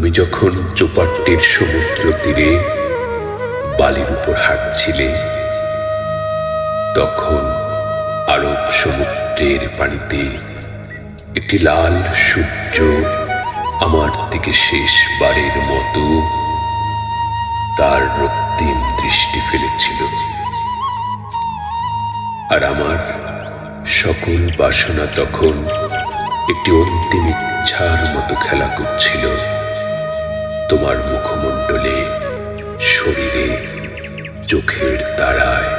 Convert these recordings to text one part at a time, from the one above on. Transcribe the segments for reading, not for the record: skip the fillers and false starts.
তুমি যখন চৌপাট্টির সমুদ্র তীরে বালির উপর হাঁটছিলে, তখন আরব সমুদ্রের পানিতে একটি লাল সূর্য আমার দিকে শেষবারের মতো তার রক্তিম দৃষ্টি ফেলেছিল, আর আমার সকল বাসনা তখন একটি অন্তিম ইচ্ছার মতো খেলা করছিল তোমার মুখমণ্ডলে, শরীরে, চোখের তারায়।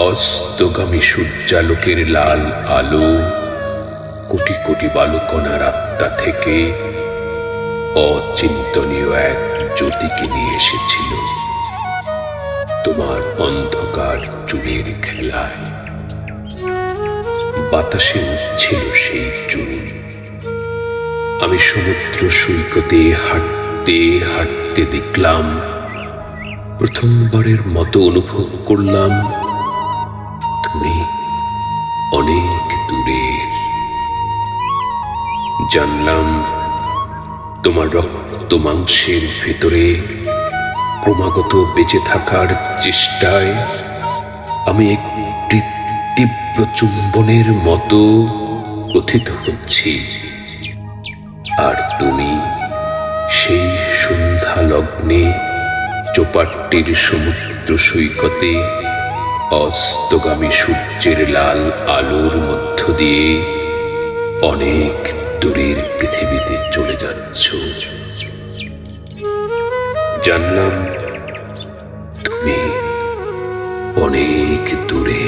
অস্তগামী সূর্যালোকের লাল আলো কোটি কোটি বালুকণার আত্মা থেকে অচিন্তনীয় এক জ্যোতিকে নিয়ে এসেছিল তোমার অন্ধকার চুলের খেলায়। বাতাসে উঠছিল সেই চুল। আমি সমুদ্র সৈকতে হাঁটতে হাঁটতে দেখলাম, প্রথমবারের মতো অনুভব করলাম তুমি অনেক দূরের। জানলাম তোমার রক্ত মাংসের ভেতরে ক্রমাগত বেঁচে থাকার চেষ্টায় আমি একটি তীব্র চুম্বনের মতো প্রথিত হচ্ছি, আর তুমি সেই সন্ধ্যা লগ্নে চৌপাট্টির সমুদ্র সৈকতে অস্তগামী সূর্যের লাল আলোর মধ্য দিয়ে অনেক দূরের পৃথিবীতে চলে যাচ্ছ। জানলাম তুমি অনেক দূরে।